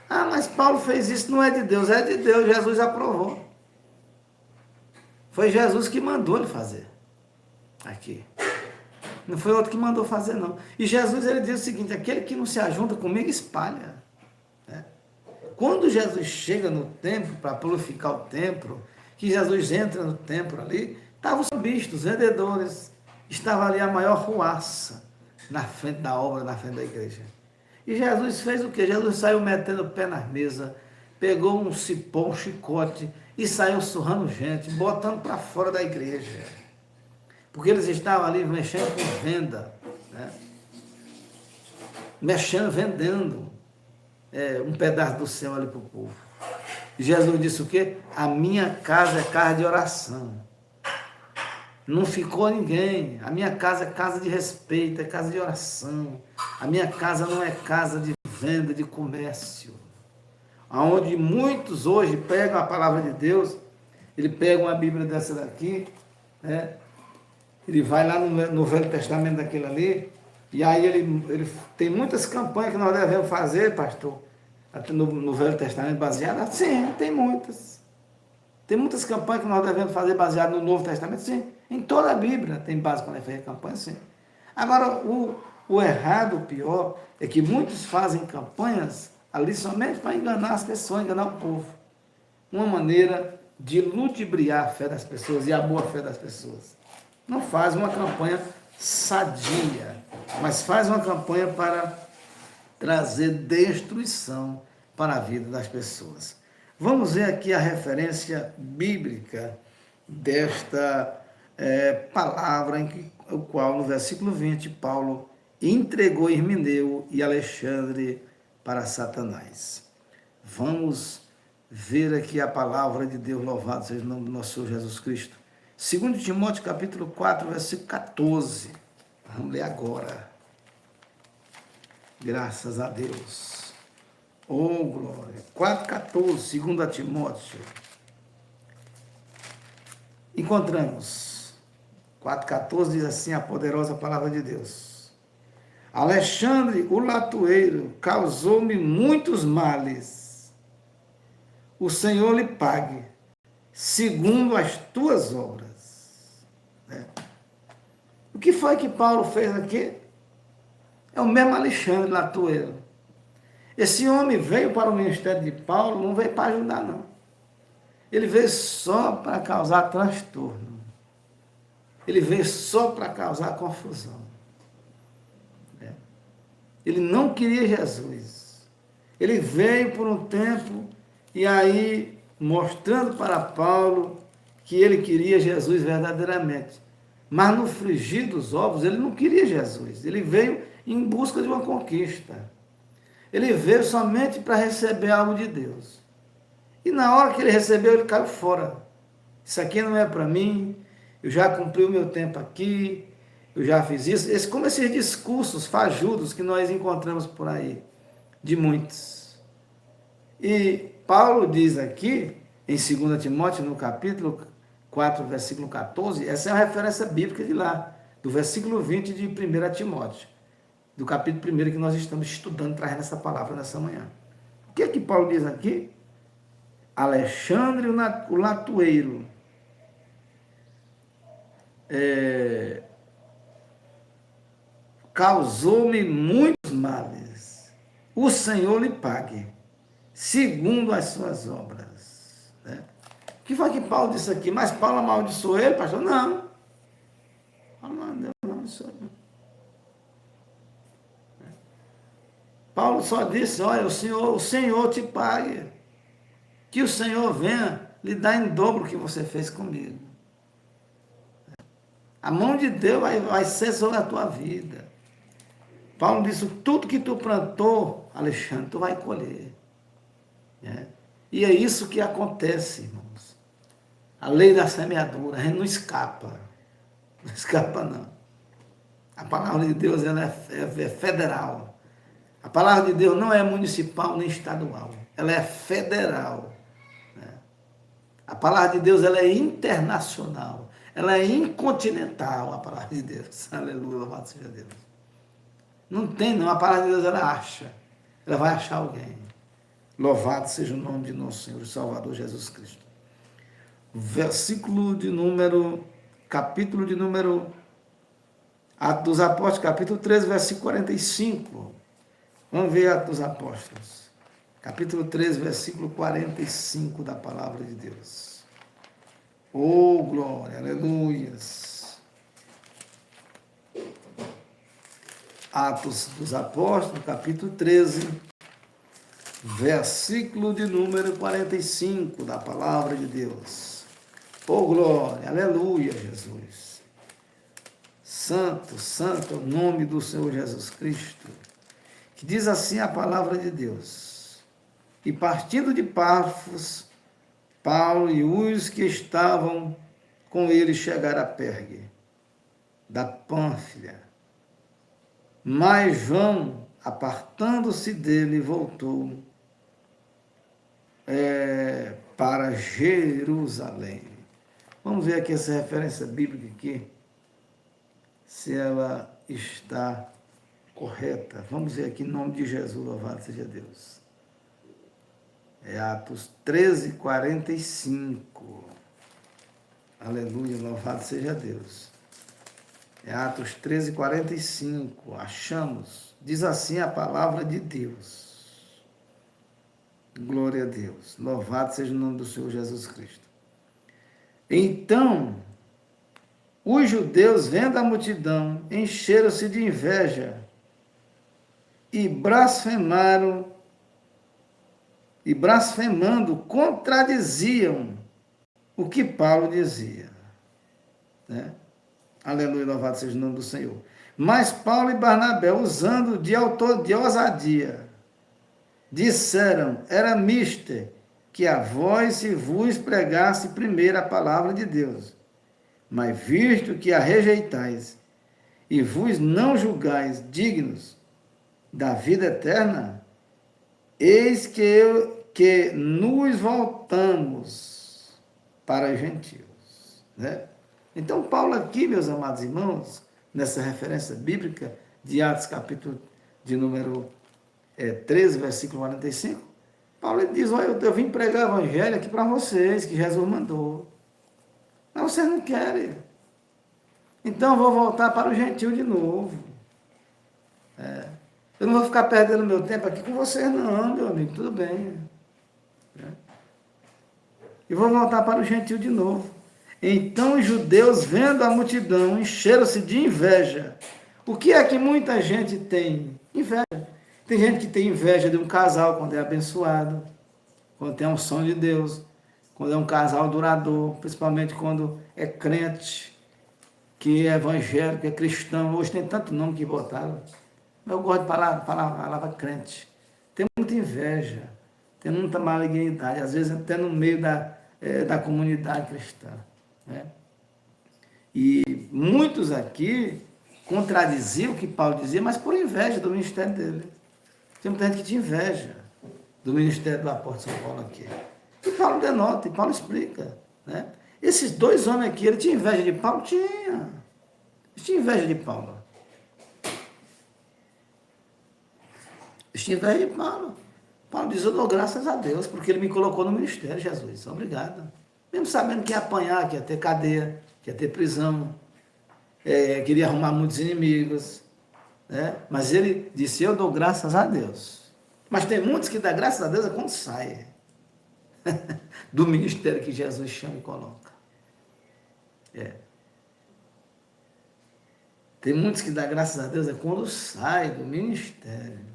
Ah, mas Paulo fez isso, não é de Deus, é de Deus, Jesus aprovou. Foi Jesus que mandou ele fazer. Aqui. Não foi outro que mandou fazer, não. E Jesus, ele diz o seguinte, aquele que não se ajunta comigo, espalha. Né? Quando Jesus chega no templo, para purificar o templo, que Jesus entra no templo ali, estavam os bichos, os vendedores, estava ali a maior ruaça na frente da obra, na frente da igreja. E Jesus fez o quê? Jesus saiu metendo o pé nas mesas, pegou um cipó, um chicote e saiu surrando gente, botando para fora da igreja. Porque eles estavam ali mexendo com venda, né? Mexendo, vendendo um pedaço do céu ali para o povo. E Jesus disse o quê? A minha casa é casa de oração. Não ficou ninguém. A minha casa é casa de respeito, é casa de oração. A minha casa não é casa de venda, de comércio. Onde muitos hoje pegam a palavra de Deus, ele pega uma Bíblia dessa daqui, né? Ele vai lá no Velho Testamento daquele ali, e aí ele tem muitas campanhas que nós devemos fazer, pastor, até no Velho Testamento baseado. Sim, tem muitas. Tem muitas campanhas que nós devemos fazer baseado no Novo Testamento, sim. Em toda a Bíblia tem base para fazer campanha, sim. Agora, o errado, o pior, é que muitos fazem campanhas ali somente para enganar as pessoas, enganar o povo. Uma maneira de ludibriar a fé das pessoas e a boa fé das pessoas. Não faz uma campanha sadia, mas faz uma campanha para trazer destruição para a vida das pessoas. Vamos ver aqui a referência bíblica desta palavra, o qual no versículo 20, Paulo entregou Himeneu e Alexandre para Satanás. Vamos ver aqui a palavra de Deus, louvado seja o nome do nosso Senhor Jesus Cristo. 2 Timóteo capítulo 4, versículo 14. Vamos ler agora. Graças a Deus. Oh, glória. 4,14, 2 Timóteo. Encontramos. 4,14 diz assim a poderosa palavra de Deus. Alexandre, o latoeiro, causou-me muitos males. O Senhor lhe pague, segundo as tuas obras. O que foi que Paulo fez aqui? É o mesmo Alexandre latoeiro. Esse homem veio para o ministério de Paulo, não veio para ajudar, não. Ele veio só para causar transtorno. Ele veio só para causar confusão. Ele não queria Jesus. Ele veio por um tempo e aí mostrando para Paulo que ele queria Jesus verdadeiramente. Mas no frigir dos ovos ele não queria Jesus. Ele veio em busca de uma conquista. Ele veio somente para receber algo de Deus. E na hora que ele recebeu, ele caiu fora. Isso aqui não é para mim, eu já cumpri o meu tempo aqui, eu já fiz isso. Como esses discursos fajudos que nós encontramos por aí, de muitos. E Paulo diz aqui, em 2 Timóteo, no capítulo 4, versículo 14, essa é a referência bíblica de lá, do versículo 20 de 1 Timóteo, do capítulo 1 que nós estamos estudando, trazendo essa palavra nessa manhã. O que é que Paulo diz aqui? Alexandre, o latoeiro, causou-me muitos males. O Senhor lhe pague, segundo as suas obras. Né? O que foi que Paulo disse aqui? Mas Paulo amaldiçoou ele, pastor? Não. Paulo não amaldiçoou. Paulo só disse, olha, o Senhor te pague. Que o Senhor venha lhe dar em dobro o que você fez comigo. A mão de Deus vai ser sobre a tua vida. Paulo disse, tudo que tu plantou, Alexandre, tu vai colher. E é isso que acontece, irmãos. A lei da semeadura, a gente não escapa. Não escapa, não. A palavra de Deus ela é federal. A palavra de Deus não é municipal nem estadual. Ela é federal. A palavra de Deus ela é internacional. Ela é incontinental, a palavra de Deus. Aleluia, louvado seja Deus. Não tem, não. A palavra de Deus, ela acha. Ela vai achar alguém. Louvado seja o nome de nosso Senhor e Salvador Jesus Cristo. Capítulo de número, Atos dos Apóstolos, capítulo 13, versículo 45. Vamos ver Atos dos Apóstolos. Capítulo 13, versículo 45 da palavra de Deus. Oh, glória, aleluias. Atos dos Apóstolos, capítulo 13, versículo de número 45 da palavra de Deus. Oh, glória, aleluia, Jesus. Santo, santo é o nome do Senhor Jesus Cristo. Que diz assim a palavra de Deus. E partindo de Pafos, Paulo e os que estavam com ele chegaram a Pergue, da Pânfilha. Mas João, apartando-se dele, voltou para Jerusalém. Vamos ver aqui essa referência bíblica aqui, se ela está correta. Vamos ver aqui em nome de Jesus, louvado seja Deus. É Atos 13, 45. Aleluia, louvado seja Deus. É Atos 13, 45. Achamos. Diz assim a palavra de Deus. Glória a Deus. Louvado seja o nome do Senhor Jesus Cristo. Então, os judeus, vendo a multidão, encheram-se de inveja e blasfemaram, e blasfemando, contradiziam o que Paulo dizia. Né? Aleluia, louvado seja o nome do Senhor. Mas Paulo e Barnabé, usando de ousadia, disseram, era mister, que a vós se vos pregasse primeiro a palavra de Deus. Mas visto que a rejeitais e vos não julgais dignos da vida eterna, eis que nos voltamos para os gentios. Né? Então, Paulo aqui, meus amados irmãos, nessa referência bíblica de Atos, capítulo de número 13, versículo 45, Paulo diz, olha, eu vim pregar o evangelho aqui para vocês, que Jesus mandou. Mas vocês não querem. Então, eu vou voltar para o gentil de novo. Eu não vou ficar perdendo meu tempo aqui com vocês, não, meu amigo, tudo bem. E vou voltar para o gentil de novo. Então os judeus, vendo a multidão, encheram-se de inveja. O que é que muita gente tem? Inveja. Tem gente que tem inveja de um casal quando é abençoado, quando tem a unção de Deus, quando é um casal duradouro, principalmente quando é crente, que é evangélico, é cristão. Hoje tem tanto nome que botaram. Eu gosto de falar a palavra crente. Tem muita inveja, tem muita malignidade, às vezes até no meio da comunidade cristã. Né? E muitos aqui contradiziam o que Paulo dizia, mas por inveja do ministério dele. Tem muita gente que tinha inveja do ministério do apóstolo São Paulo aqui. E Paulo denota, e Paulo explica. Né? Esses dois homens aqui, ele tinha inveja de Paulo? Tinha. Eles tinham inveja de Paulo. Eles tinham inveja de Paulo. Paulo diz, eu dou graças a Deus, porque ele me colocou no ministério, Jesus. Obrigado. Mesmo sabendo que ia apanhar, que ia ter cadeia, que ia ter prisão, queria arrumar muitos inimigos. Né? Mas ele disse, eu dou graças a Deus. Mas tem muitos que dão graças a Deus é quando saem do ministério que Jesus chama e coloca. Tem muitos que dão graças a Deus é quando sai do ministério.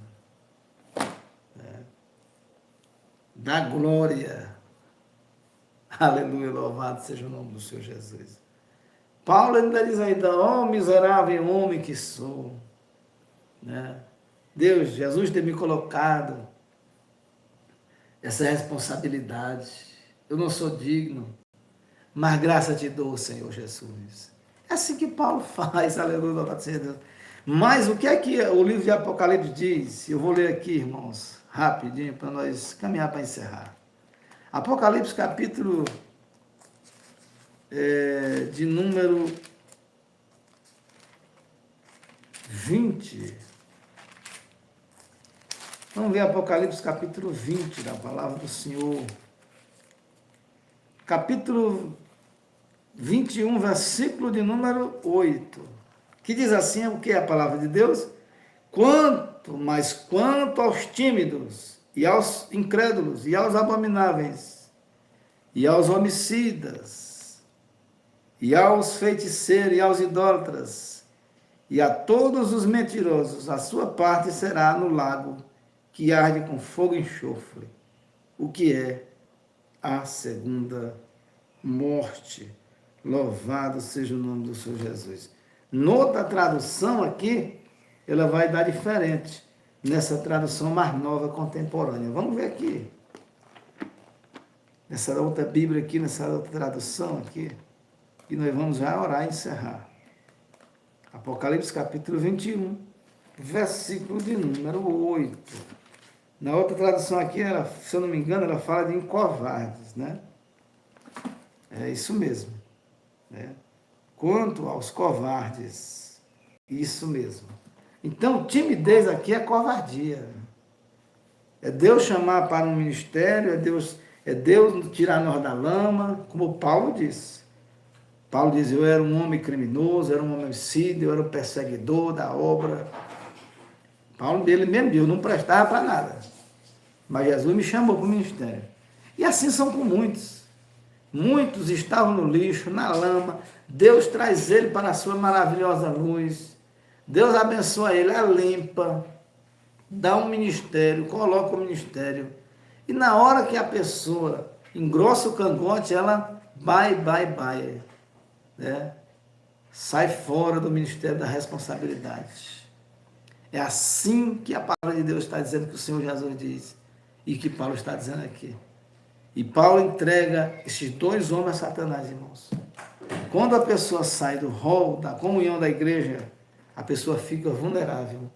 Da glória. Aleluia, louvado seja o nome do Senhor Jesus. Paulo ainda diz ainda, ó miserável homem que sou. Né? Deus, Jesus tem me colocado essa responsabilidade. Eu não sou digno, mas graça te dou, Senhor Jesus. É assim que Paulo faz, aleluia, louvado seja Deus. Mas o que é que o livro de Apocalipse diz? Eu vou ler aqui, irmãos, rapidinho, para nós caminhar para encerrar. Apocalipse, capítulo de número 20. Vamos ver Apocalipse capítulo 20 da palavra do Senhor. Capítulo 21, versículo de número 8. Que diz assim, o que é a palavra de Deus? Quanto aos tímidos, e aos incrédulos, e aos abomináveis, e aos homicidas, e aos feiticeiros, e aos idólatras, e a todos os mentirosos, a sua parte será no lago que arde com fogo e enxofre, o que é a segunda morte. Louvado seja o nome do Senhor Jesus. Noutra tradução aqui, ela vai dar diferente, nessa tradução mais nova, contemporânea. Vamos ver aqui. Nessa outra Bíblia aqui, nessa outra tradução aqui, e nós vamos já orar e encerrar. Apocalipse capítulo 21, versículo de número 8. Na outra tradução aqui, ela, se eu não me engano, ela fala de covardes, né? É isso mesmo, né? Quanto aos covardes, isso mesmo. Então, timidez aqui é covardia. É Deus chamar para um ministério, é Deus tirar nós da lama, como Paulo disse. Paulo diz, eu era um homem criminoso, eu era um homicídio, eu era um perseguidor da obra. Paulo dele mesmo disse, eu não prestava para nada. Mas Jesus me chamou para o ministério. E assim são com muitos. Muitos estavam no lixo, na lama. Deus traz ele para a sua maravilhosa luz. Deus abençoa ele, a limpa, dá um ministério, coloca o ministério. E na hora que a pessoa engrossa o cangote, ela vai, né? Sai fora do ministério da responsabilidade. É assim que a palavra de Deus está dizendo, que o Senhor Jesus diz, e que Paulo está dizendo aqui. E Paulo entrega esses dois homens a Satanás, irmãos. Quando a pessoa sai do rol da comunhão da igreja, a pessoa fica vulnerável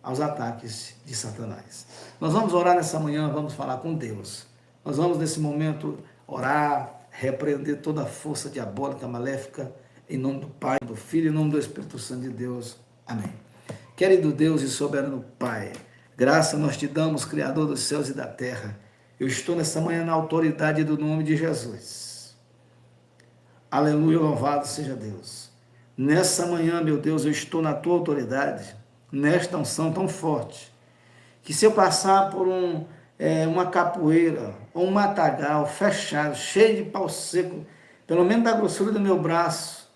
aos ataques de Satanás. Nós vamos orar nessa manhã, vamos falar com Deus. Nós vamos nesse momento orar, repreender toda a força diabólica, maléfica, em nome do Pai, do Filho, em nome do Espírito Santo de Deus. Amém. Querido Deus e soberano Pai, graça nós te damos, Criador dos céus e da terra. Eu estou nessa manhã na autoridade do nome de Jesus. Aleluia, louvado seja Deus. Nessa manhã, meu Deus, eu estou na tua autoridade, nesta unção tão forte, que se eu passar por uma capoeira ou um matagal fechado, cheio de pau seco, pelo menos da grossura do meu braço,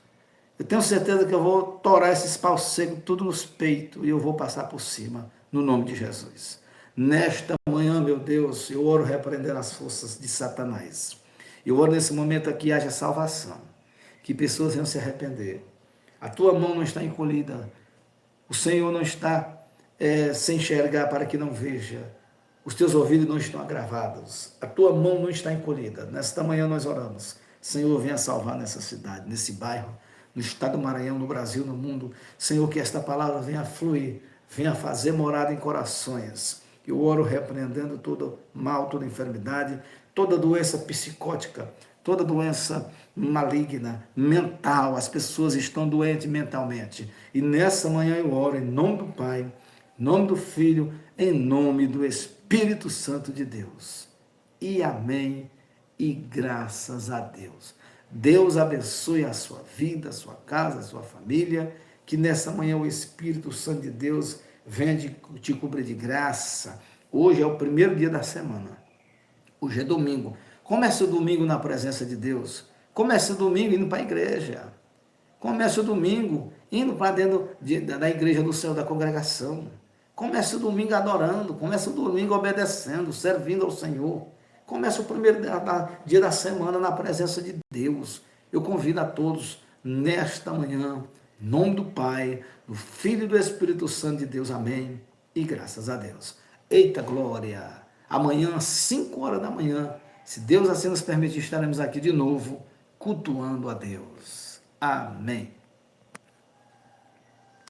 eu tenho certeza que eu vou torar esses paus secos tudo nos peitos e eu vou passar por cima, no nome de Jesus. Nesta manhã, meu Deus, eu oro repreendendo as forças de Satanás. Eu oro nesse momento aqui haja salvação, que pessoas venham se arrepender. A tua mão não está encolhida, o Senhor não está sem enxergar para que não veja, os teus ouvidos não estão agravados, a tua mão não está encolhida. Nesta manhã nós oramos, Senhor, venha salvar nessa cidade, nesse bairro, no estado do Maranhão, no Brasil, no mundo. Senhor, que esta palavra venha fluir, venha fazer morada em corações. Eu oro repreendendo todo mal, toda enfermidade, toda doença psicótica, toda doença maligna, mental. As pessoas estão doentes mentalmente. E nessa manhã eu oro em nome do Pai, em nome do Filho, em nome do Espírito Santo de Deus. E amém, e graças a Deus. Deus abençoe a sua vida, a sua casa, a sua família, que nessa manhã o Espírito Santo de Deus venha te cobrir de graça. Hoje é o primeiro dia da semana. Hoje é domingo. Comece o domingo na presença de Deus. Comece o domingo indo para a igreja. Comece o domingo indo para dentro da igreja do Senhor, da congregação. Comece o domingo adorando. Comece o domingo obedecendo, servindo ao Senhor. Comece o primeiro dia da semana na presença de Deus. Eu convido a todos nesta manhã, em nome do Pai, do Filho e do Espírito Santo de Deus. Amém. E graças a Deus. Eita glória! Amanhã, às 5 horas da manhã, se Deus assim nos permitir, estaremos aqui de novo, cultuando a Deus. Amém.